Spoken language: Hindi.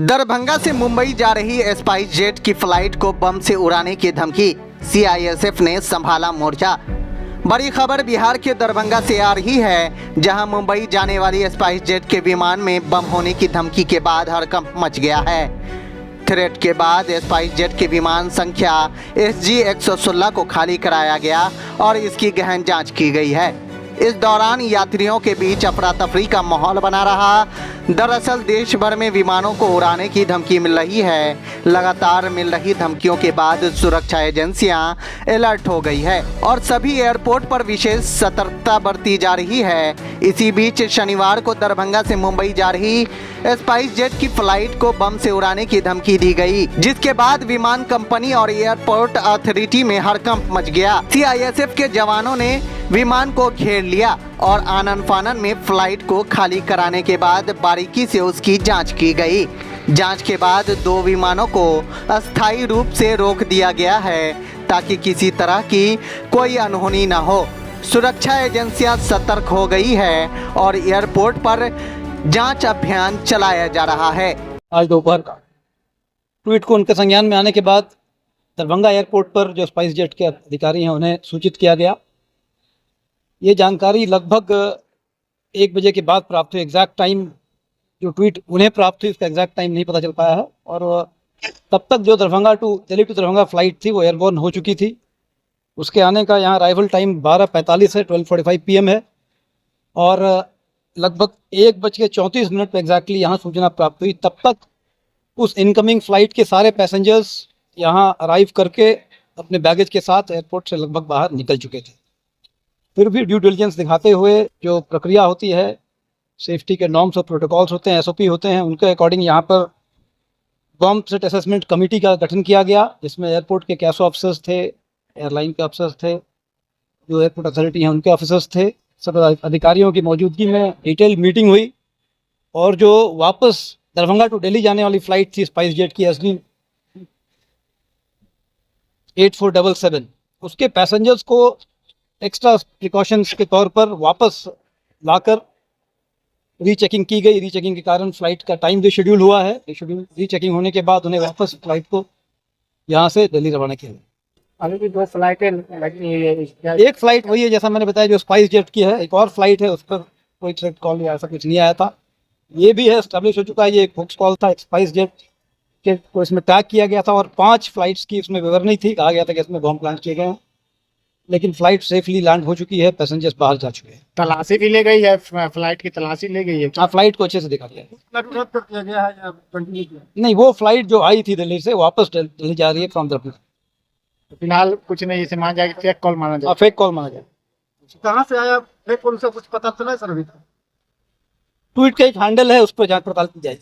दरभंगा से मुंबई जा रही स्पाइस जेट की फ्लाइट को बम से उड़ाने की धमकी, सीआईएसएफ ने संभाला मोर्चा। बड़ी खबर बिहार के दरभंगा से आ रही है, जहां मुंबई जाने वाली स्पाइस जेट के विमान में बम होने की धमकी के बाद हड़कंप मच गया है। थ्रेट के बाद स्पाइस जेट के विमान संख्या SG-116 को खाली कराया गया और इसकी गहन जांच की गई है। इस दौरान यात्रियों के बीच अफरा तफरी का माहौल बना रहा। दरअसल देश भर में विमानों को उड़ाने की धमकी मिल रही है। लगातार मिल रही धमकियों के बाद सुरक्षा एजेंसियां अलर्ट हो गई है और सभी एयरपोर्ट पर विशेष सतर्कता बरती जा रही है। इसी बीच शनिवार को दरभंगा से मुंबई जा रही स्पाइस जेट की फ्लाइट को बम से उड़ाने की धमकी दी गई, जिसके बाद विमान कंपनी और एयरपोर्ट अथॉरिटी में हड़कंप मच गया। सीआईएसएफ के जवानों ने विमान को घेर लिया और आनन फानन में फ्लाइट को खाली कराने के बाद बारीकी से उसकी जांच की गई। जांच के बाद 2 विमानों को अस्थायी रूप से रोक दिया गया है ताकि किसी तरह की कोई अनहोनी न हो। सुरक्षा एजेंसियां सतर्क हो गई है और एयरपोर्ट पर जांच अभियान चलाया जा रहा है। आज दोपहर का ट्वीट को उनके संज्ञान में आने के बाद दरभंगा एयरपोर्ट पर जो स्पाइस जेट के अधिकारी हैं उन्हें सूचित किया गया। ये जानकारी लगभग 1 बजे के बाद प्राप्त हुई। एग्जैक्ट टाइम जो ट्वीट उन्हें प्राप्त हुई उसका एग्जैक्ट टाइम नहीं पता चल पाया है और तब तक जो दिल्ली टू दरभंगा फ्लाइट थी वो एयरबोर्न हो चुकी थी। उसके आने का यहाँ अराइवल टाइम 12:45 है, 12:45 PM है और लगभग 1:34 पर एग्जैक्टली यहाँ सूचना प्राप्त हुई। तब तक उस इनकमिंग फ़्लाइट के सारे पैसेंजर्स यहाँ अराइव करके अपने बैगेज के साथ एयरपोर्ट से लगभग बाहर निकल चुके थे। फिर भी ड्यू डिलिजेंस दिखाते हुए जो प्रक्रिया होती है, सेफ्टी के नॉर्म्स और प्रोटोकॉल्स होते हैं, SOP होते हैं, उनके अकॉर्डिंग यहाँ पर बम थ्रेट असेसमेंट कमेटी का गठन किया गया, जिसमें एयरपोर्ट के कैसो ऑफिसर्स थे, एयरलाइन के ऑफिसर्स थे, जो एयरपोर्ट अथॉरिटी हैं उनके ऑफिसर्स थे। सब अधिकारियों की मौजूदगी में डिटेल मीटिंग हुई और जो वापस दरभंगा टू दिल्ली जाने वाली फ़्लाइट थी स्पाइस जेट की SG 8477, उसके पैसेंजर्स को एक्स्ट्रा प्रिकॉशंस के तौर पर वापस लाकर रीचेकिंग की गई। रीचेकिंग के कारण फ़्लाइट का टाइम भी शेड्यूल हुआ है। रीचेकिंग होने के बाद उन्हें वापस फ़्लाइट को यहाँ से दिल्ली रवाना किया गया। अभी भी 2 फ्लाइटें लगी है। एक फ़्लाइट वही है जैसा मैंने बताया जो स्पाइस जेट की है। एक और फ्लाइट है, उस पर कोई थ्रेट कॉल या ऐसा कुछ नहीं आया था। ये भी है एस्टेब्लिश हो चुका है, ये एक होक्स कॉल था। स्पाइस जेट के को इसमें टैग किया गया था और 5 फ्लाइट्स की इसमें विवरणी थी। कहा गया था कि इसमें बम प्लांट किए गए हैं, लेकिन फ्लाइट सेफली लैंड हो चुकी है, पैसेंजर्स बाहर जा चुके हैं। तलाशी भी ले गई है, फ्लाइट की तलाशी ले गई है। हाँ, फ्लाइट को अच्छे से देखा गया है। रद्द कर दिया गया है या कंटिन्यू किया? नहीं, वो फ्लाइट जो आई थी दिल्ली से वापस दिल्ली जा रही है फ्रॉम दरभंगा। फिलहाल कुछ नहीं, इसे मान जाए फेक कॉल माना जाए। फेक कॉल माना जाए। कहाँ से आया फेक कॉल से कुछ पता चला सर? अभी ट्वीट का एक हैंडल है, उस पर जांच पड़ताल की जाएगी।